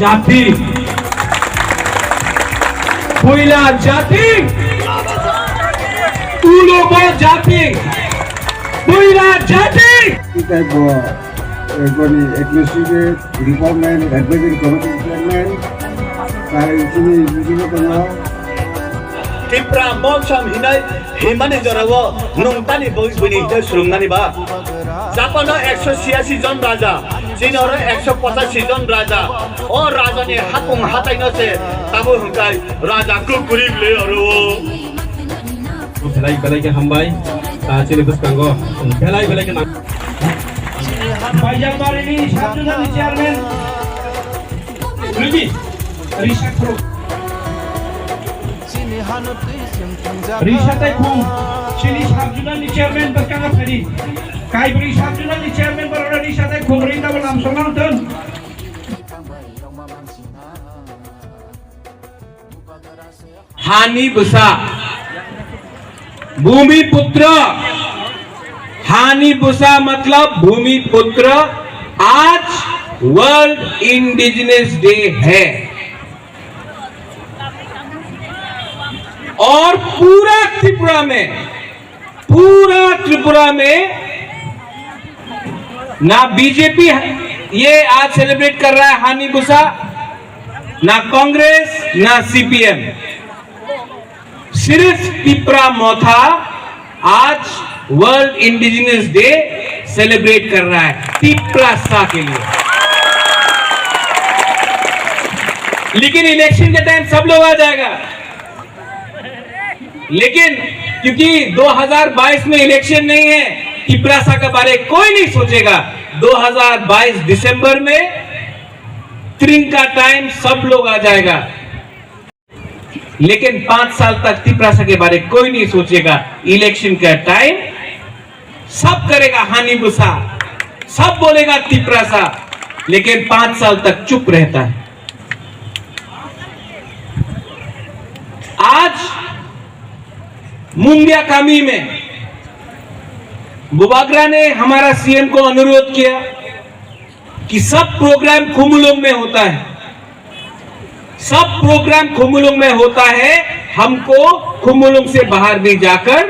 জাতি, পয়লা জাতি, উলব জাতি, পয়লা জাতি। Administrative Department Advisory Committee Chairman, Tipra Monsam Hinai, Himani Joravo, Nungtani Boys winning the Srunganiba. Japano Exo Siasi John Raja, Sinora Exo Pota Sidon Raja, or Rajani Hakung Hatainose, Tabu Hunkai, Raja Kukuri Leo. Belai belai ke hambai, cili bus kanggo, belai belai ke nak. Bajabar ini satu dari chairman, lebih riset pro. Riset aku, sini satu dari chairman berkangga tadi. Kai beri satu dari chairman baru riset aku rinda belam sonang ton. हानि बुसा भूमि पुत्र, हानि बुसा मतलब भूमि पुत्र। आज world indigenous day है और पूरा त्रिपुरा में ना बीजेपी ये आज सेलिब्रेट कर रहा है हानि बुसा, ना कांग्रेस ना सीपीएम, सिर्फ तिप्रा मोथा आज वर्ल्ड इंडिजिनस डे सेलिब्रेट कर रहा है तिप्रासा के लिए। लेकिन इलेक्शन के टाइम सब लोग आ जाएगा, लेकिन क्योंकि 2022 में इलेक्शन नहीं है, तिप्रासा के बारे कोई नहीं सोचेगा। 2022 दिसंबर में त्रिंग का टाइम सब लोग आ जाएगा, लेकिन 5 साल तक तिप्रासा के बारे कोई नहीं सोचेगा। इलेक्शन का टाइम सब करेगा हानि बुसा, सब बोलेगा तिप्रासा, लेकिन 5 साल तक चुप रहता है। आज मुंगिया कामी में बुबागरा ने हमारा सीएम को अनुरोध किया कि सब प्रोग्राम खुमुलुंग में होता है, सब प्रोग्राम खुमुलुंग में होता है, हमको खुमुलुंग से बाहर भी जाकर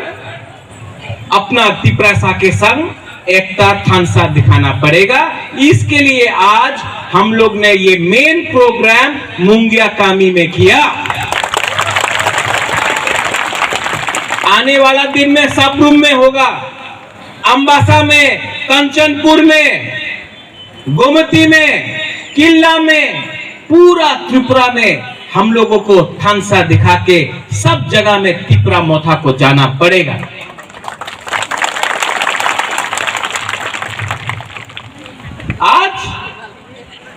अपना तिप्रासा के संग एकता थानसा दिखाना पड़ेगा। इसके लिए आज हम लोग ने ये मेन प्रोग्राम मुंगिया कामी में किया। आने वाला दिन में सब रूम में होगा, अंबासा में, कंचनपुर में, गोमती में, किल्ला में, पूरा त्रिपुरा में हम लोगों को थानसा दिखा के सब जगह में तिप्रा मोथा को जाना पड़ेगा। आज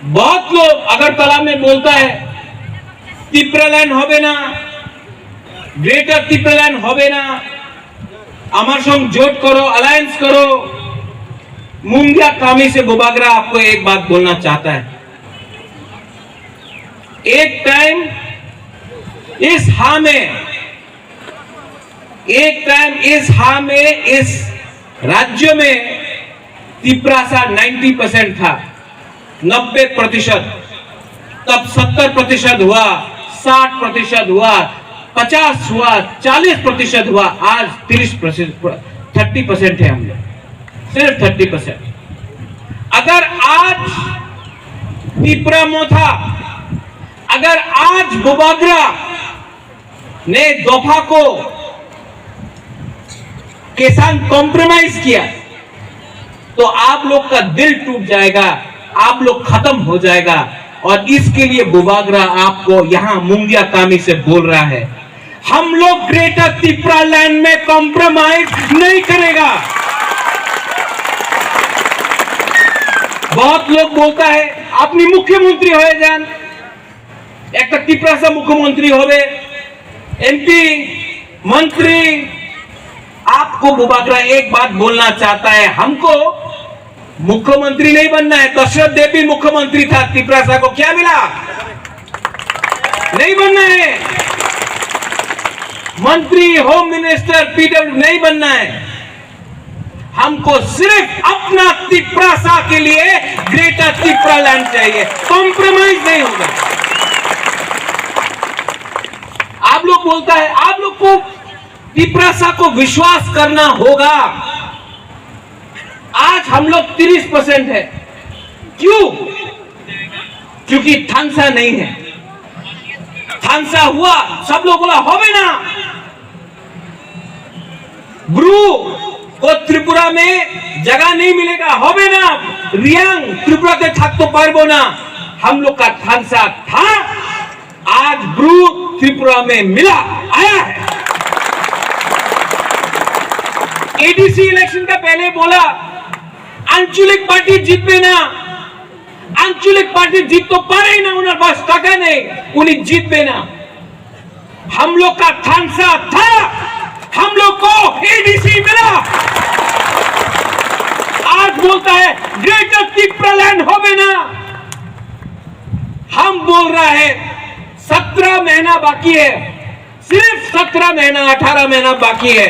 बहुत लोग अगरतला में बोलता है तिप्रालैंड होबे ना, ग्रेटर तिप्रालैंड होबे ना, अमर संग जोट करो, अलायंस करो। मुंगिया कामी से बुबागरा आपको एक बात बोलना चाहता है। एक टाइम इस राज्य में तिप्रासा 90% था, 90%, तब 70% हुआ, 60% हुआ, 50 हुआ, 40% हुआ, आज 30% है हम लोग, सिर्फ 30%। अगर आज तिप्रा मोथा, अगर आज बुबागरा ने दफा को के साथ कॉम्प्रोमाइज किया तो आप लोग का दिल टूट जाएगा, आप लोग खत्म हो जाएगा। और इसके लिए बुबागरा आपको यहां मुंगिया कामी से बोल रहा है, हम लोग ग्रेटर तिप्रा लैंड में कॉम्प्रोमाइज नहीं करेगा। बहुत लोग बोलता है अपनी मुख्यमंत्री हो जान, एक तिप्रासा मुख्यमंत्री होवे, एमपी मंत्री। आपको बुबागरा एक बात बोलना चाहता है, हमको मुख्यमंत्री नहीं बनना है। दशरथ देवी मुख्यमंत्री था, तिप्रासा को क्या मिला? नहीं बनना है। मंत्री, होम मिनिस्टर, पीडब्ल्यू नहीं बनना है। हमको सिर्फ अपना तिप्रासा के लिए ग्रेटर तिप्रा लैंड चाहिए, कॉम्प्रोमाइज नहीं होगा। बोलता है आप लोग को तिप्रासा को विश्वास करना होगा। आज हम लोग 30% है। क्यों? क्योंकि थानसा नहीं है। थानसा हुआ सब लोग बोला होवे ना, ब्रू को त्रिपुरा में जगह नहीं मिलेगा, होवे ना, रियांग त्रिपुरा के थक तो पारबो ना। हम लोग का थानसा था, आज ब्रू त्रिपुरा में मिला आया है। एडीसी इलेक्शन का पहले बोला आंचलिक पार्टी जीतबे ना, आंचलिक पार्टी जीत तो पारे ना, उन्हें बस टका नहीं, उन्हें जीतबे ना। हम लोग का थानसा था, हम लोग को एडीसी मिला। आज बोलता है ग्रेटर त्रिपुरालैंड होवे ना। हम बोल रहा है 17 महीना बाकी है, सिर्फ 17 महीना, 18 महीना बाकी है।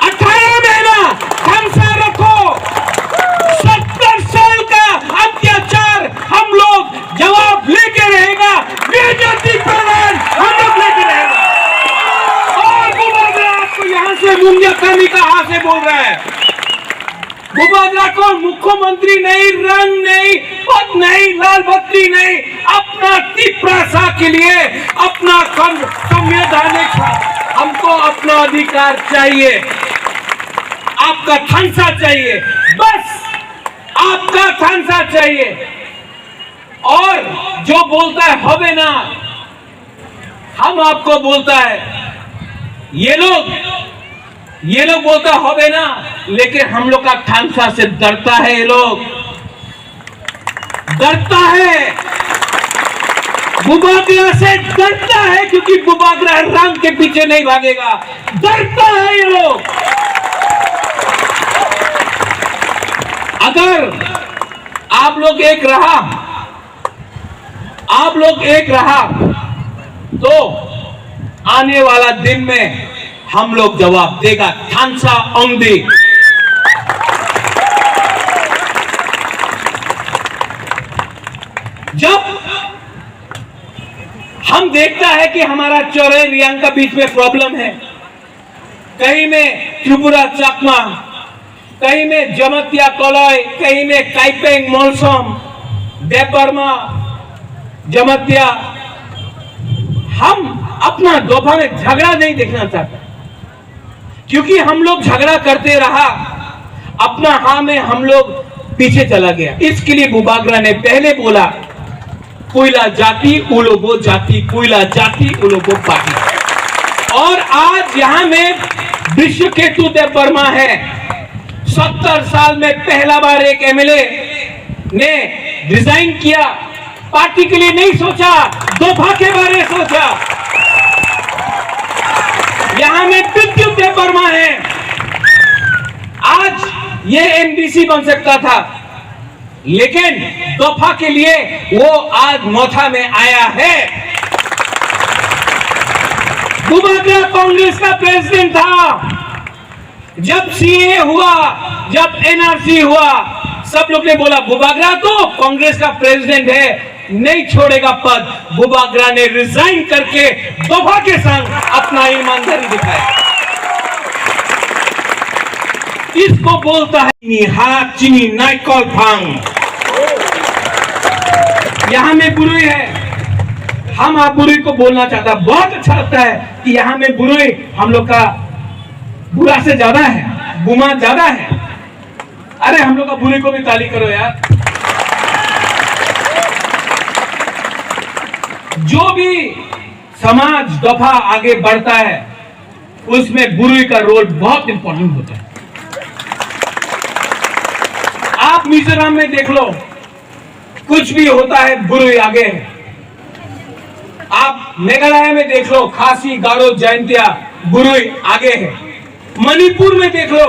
18 महीना थानसा रखो। 70 साल का अत्याचार हम लोग जवाब लेके रहेगा। ग्रेटर त्रिपुरालैंड हम लोग लेके रहेगा। और बुबागरा आपको यहां से मुंगिया कमी का हाथ से बोल रहा है। बुबागरा को मुख्यमंत्री नहीं, रंग नहीं, पद नहीं, लाल बत्ती नहीं, अपना तिप्रासा के लिए अपना संवैधानिक हमको अपना अधिकार चाहिए। आपका थानसा चाहिए, बस आपका थानसा चाहिए। और जो बोलता है होवे ना, हम आपको बोलता है ये लोग बोलता होवे ना, लेकिन हम लोग का थानसा से डरता है। ये लोग डरता है, बुबागरा से डरता है, क्योंकि बुबागरा रंग के पीछे नहीं भागेगा, डरता है ये लोग। अगर आप लोग एक रहा तो आने वाला दिन में हम लोग जवाब देगा। थानसा ओंदी। जब हम देखता है कि हमारा चौरे रियांग का बीच में प्रॉब्लम है, कहीं में त्रिपुरा चकमा, कहीं में जमतिया कोलोय, कहीं में काइपेंग मोलसोम, देवबर्मा, जमतिया, हम अपना दोफा में झगड़ा नहीं देखना चाहते, क्योंकि हम लोग झगड़ा करते रहा, अपना हाँ में हम लोग पीछे चला गया। इसके लिए बुबागरा ने पहले बोला कोयला जाति उलोगो जाति, कोयला जाति उलोगो पार्टी। और आज यहां में विश्वकेतु देवबर्मा है। 70 साल में पहला बार एक एमएलए ने रिजाइन किया। पार्टी के लिए नहीं सोचा, दोफा के बारे में सोचा। यहां में विद्युत देवबर्मा है। आज ये एमडीसी बन सकता था, लेकिन दोफा के लिए वो आज मोथा में आया है। बुबागरा कांग्रेस का प्रेसिडेंट था। जब सीए हुआ, जब एनआरसी हुआ, सब लोग ने बोला बुबागरा तो कांग्रेस का प्रेसिडेंट है, नहीं छोड़ेगा पद। बुबागरा ने रिजाइन करके दोफा के संग अपना ईमानदारी दिखाया। इसको बोलता है हाथ चीनी नाइकॉल भांग। यहां में बुरुई है। हम आप बुरुई को बोलना चाहता, बहुत अच्छा लगता है कि यहां में बुरुई हम लोग का बुरा से ज्यादा है, बुमा ज्यादा है। अरे हम लोग का बुरुई को भी ताली करो यार। जो भी समाज दफा आगे बढ़ता है उसमें बुरुई का रोल बहुत इंपॉर्टेंट होता है। आप मिजोरम में देख लो, कुछ भी होता है बुरुई आगे है। आप मेघालय में देख लो, खासी, गारो, जयंतिया, बुरुई आगे है। मणिपुर में देख लो,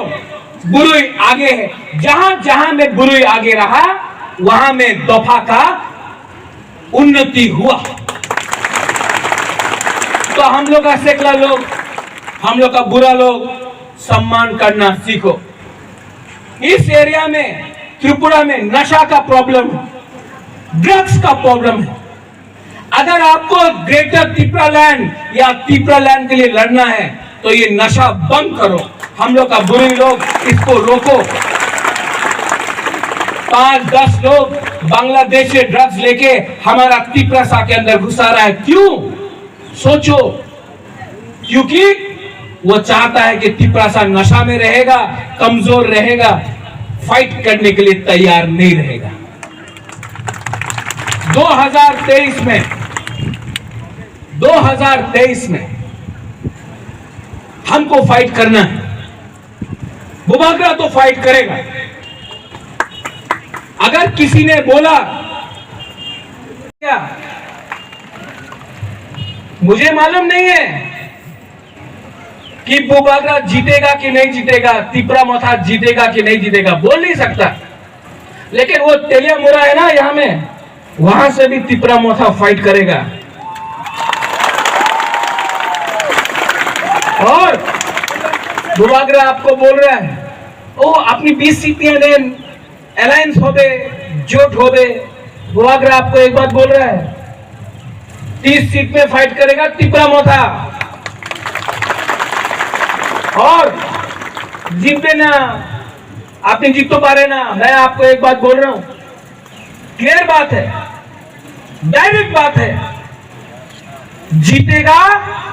बुरुई आगे है। जहां जहां में बुरुई आगे रहा, वहां में दफा का उन्नति हुआ। तो हम लोग का सेकुलर लोग, हम लोग का बुरा लोग सम्मान करना सीखो। इस एरिया में त्रिपुरा में नशा का प्रॉब्लम है, ड्रग्स का प्रॉब्लम है। अगर आपको ग्रेटर त्रिपुरालैंड या त्रिपुरालैंड के लिए लड़ना है तो ये नशा बंद करो। हम लोग का बुरे लोग इसको रोको। 5-10 लोग बांग्लादेश से ड्रग्स लेके हमारा त्रिपुरा के अंदर घुसा रहा है। क्यों? सोचो। क्योंकि वो चाहता है कि त्रिपुरा नशा में रहेगा, कमजोर रहेगा, फाइट करने के लिए तैयार नहीं रहेगा। 2023 में हमको फाइट करना है। बुबागरा तो फाइट करेगा। अगर किसी ने बोला क्या, मुझे मालूम नहीं है कि बुबागरा जीतेगा कि नहीं जीतेगा, त्रिपुरा मोथा जीतेगा कि नहीं जीतेगा, बोल नहीं सकता। लेकिन वो तेलियामुरा है ना यहां में, वहां से भी त्रिपुरा मोथा फाइट करेगा। और बुबागरा आपको बोल रहा है ओ अपनी 20 सीटें दें, अलायंस हो गए, जोट हो गए। बुबागरा आपको एक बात बोल रहा है, 30 सीट में फाइट करेगा त्रिपुरा मोथा और जीते ना, आपने जीत तो पा रहे ना। मैं आपको एक बात बोल रहा हूं, क्लियर बात है, डायरेक्ट बात है, जीतेगा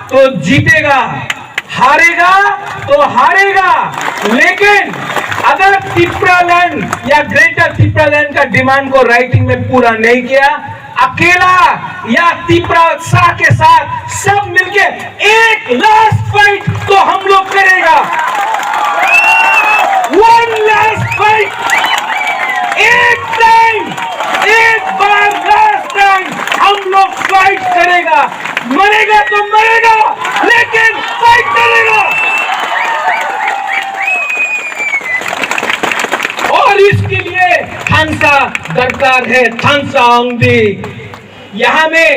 तो जीतेगा, हारेगा तो हारेगा। लेकिन अगर त्रिपुरालैंड या ग्रेटर त्रिपुरालैंड का डिमांड को राइटिंग में पूरा नहीं किया, अकेला या त्रिपुरा के साथ सब मिलके एक लास्ट फाइट तो हम लोग करेगा। वन लास्ट फाइट, एक टाइम, एक बार लास्ट टाइम हम लोग फाइट करेगा। मरेगा तो मरेगा, लेकिन फाइट करेगा। और इसके लिए थानसा दरकार है, थानसा आंगदी। यहां में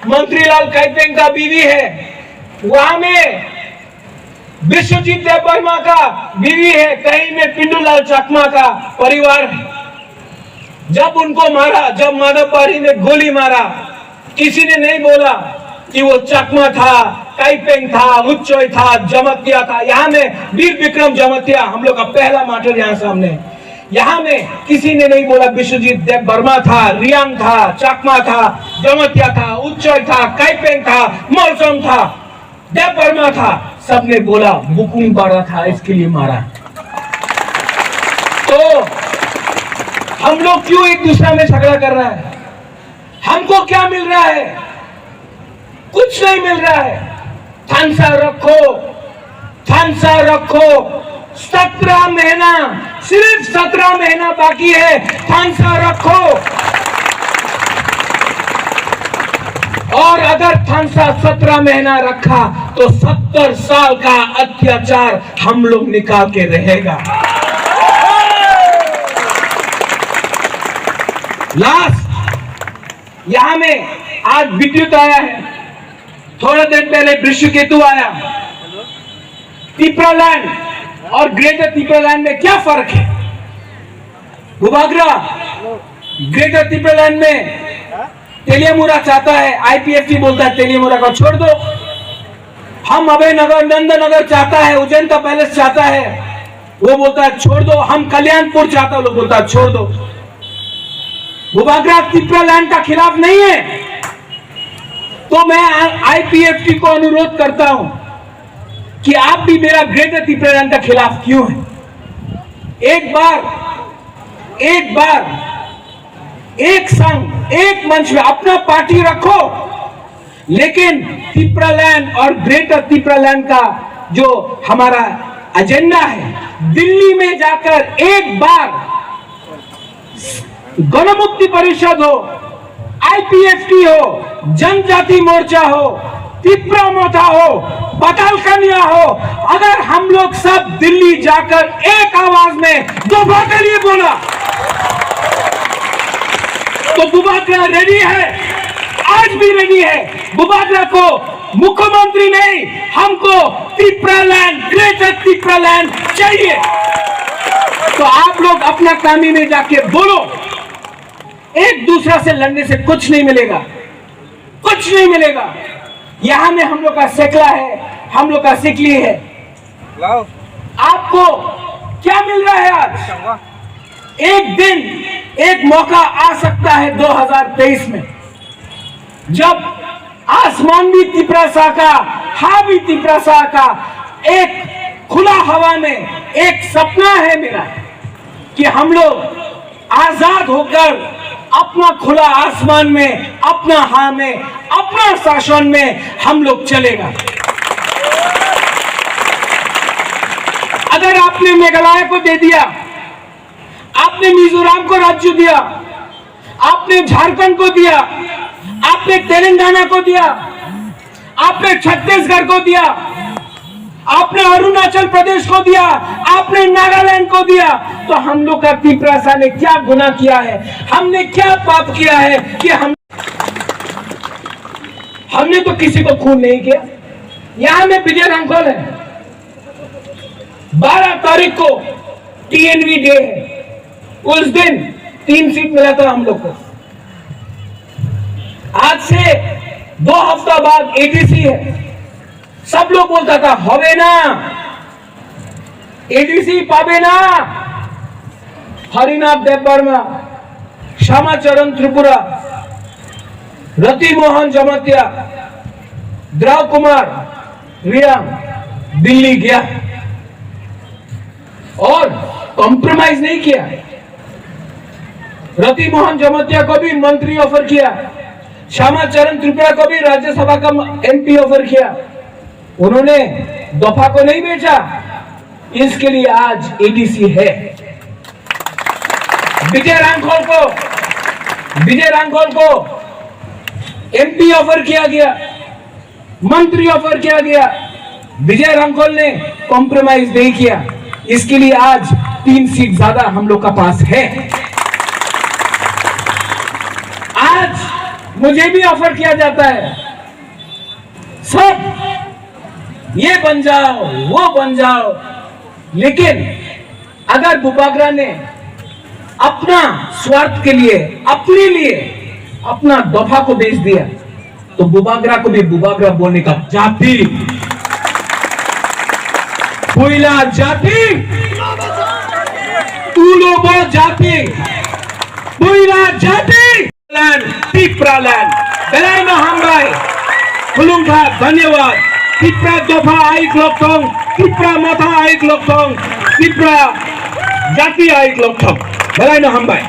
मंत्रीलाल कैपेंग का बीवी है, वहां में विश्वजीत देवबर्मा का बीवी है, कहीं में पिंडूलाल चकमा का परिवार है। जब उनको मारा, जब माधवपारी ने गोली मारा, किसी ने नहीं बोला कि वो चकमा था, कैपेंग था, उच्चोय था, जमतिया था। यहाँ में वीर विक्रम जमतिया हम लोग का पहला मार्टर यहाँ सामने। यहाँ में किसी ने नहीं बोला विश्वजीत देवबर्मा था, रियांग था, चकमा था, जमतिया था, उच्चोय था, कैपेंग था, मौसम था, देवबर्मा था। सबने बोला बुकुंग बारा था, इसके लिए मारा। तो हम लोग क्यों एक दूसरे में झगड़ा कर रहा है? हमको क्या मिल रहा है? कुछ नहीं मिल रहा है। थानसा रखो, थानसा रखो। 17 महीना, सिर्फ 17 महीना बाकी है, थानसा रखो। और अगर थानसा 17 महीना रखा तो 70 साल का अत्याचार हम लोग निकाल के रहेगा। लास्ट यहां में आज विद्युत आया है, थोड़ा दिन पहले वृषकेतु आया। त्रिपुरालैंड और ग्रेटर त्रिपुरालैंड में क्या फर्क है? बुबागरा ग्रेटर त्रिपुरालैंड में तेलियामुरा चाहता है, आईपीएफटी बोलता है तेलियामुरा को छोड़ दो। हम अभय नगर, नंदनगर चाहता है, उज्जैन का पैलेस चाहता है, वो बोलता है छोड़ दो। हम कल्याणपुर चाहता है, लोग बोलता है छोड़ दो। बुबागरा त्रिपुरालैंड का खिलाफ नहीं है। तो मैं आईपीएफटी को अनुरोध करता हूं कि आप भी मेरा ग्रेटर त्रिपुरालैंड का खिलाफ क्यों है? एक बार एक संघ, एक मंच में अपना पार्टी रखो, लेकिन त्रिपुरालैंड और ग्रेटर त्रिपुरालैंड का जो हमारा एजेंडा है, दिल्ली में जाकर एक बार गणमुक्ति परिषद हो, आईपीएफटी हो, जनजाति मोर्चा हो, त्रिपुरा मोथा हो, पताल कन्या हो, अगर हम लोग सब दिल्ली जाकर एक आवाज में दोबारा के लिए बोला तो बुबागरा रेडी है, आज भी रेडी है। बुबागरा को मुख्यमंत्री नहीं, हमको त्रिपुरालैंड, ग्रेटर त्रिपुरालैंड चाहिए। तो आप लोग अपना कामी में जाके बोलो, एक दूसरा से लड़ने से कुछ नहीं मिलेगा। कुछ नहीं मिलेगा। यहाँ में हम लोग का सेकला है, हम लोग का सिकली है। आपको क्या मिल रहा है आज? एक दिन एक मौका आ सकता है 2023 में, जब आसमान भी तिपरासा का, हाँ भी तिपरासा का, एक खुला हवा में एक सपना है मेरा कि हम लोग आजाद होकर अपना खुला आसमान में, अपना हाँ में, अपना शासन में हम लोग चलेगा। अगर आपने मेघालय को दे दिया, आपने मिजोरम को राज्य दिया, आपने झारखंड को दिया, आपने तेलंगाना को दिया, आपने छत्तीसगढ़ को दिया, आपने अरुणाचल प्रदेश को दिया, आपने नागालैंड को दिया, तो हम लोग का तिपरासा ने क्या गुनाह किया है? हमने क्या पाप किया है कि हमने तो किसी को खून नहीं किया। यहां में विजय रामखोल है, 12 तारीख को टीएनवी डे है, उस दिन 3 सीट मिला था हम लोग को। आज से 2 हफ्ता बाद एडीसी है, सब लोग बोलता था होवे ना, एडीसी पाबे ना। हरिनाथ देवबर्मा, श्यामाचरण त्रिपुरा, रति मोहन जमतिया, द्रव कुमार रियांग दिल्ली गया और कॉम्प्रोमाइज नहीं किया। रति मोहन जमतिया को भी मंत्री ऑफर किया, श्यामाचरण त्रिपुरा को भी राज्यसभा का एमपी ऑफर किया, उन्होंने दफा को नहीं बेचा। इसके लिए आज एडीसी है। विजय रामखोल को एमपी ऑफर किया गया, मंत्री ऑफर किया गया, विजय रामखोल ने कॉम्प्रोमाइज नहीं किया। इसके लिए आज 3 सीट ज्यादा हम लोग का पास है। आज मुझे भी ऑफर किया जाता है, सब ये बन जाओ, वो बन जाओ, लेकिन अगर बुबागरा ने अपना स्वार्थ के लिए, अपने लिए अपना दफा को बेच दिया, तो बुबागरा को भी बुबागरा बोलने का जाति, पुइला जाति, तुलोबो जाति, पुइला जाति, तिपरा लैंड, बेलाय में हमराय, खुलुंगा धन्यवाद। तिपरा दफा आइक लोकथों, तिपरा मथा आइक लोकथों, तिपरा जाति आइक लोकथों, बेलाय में हमराय।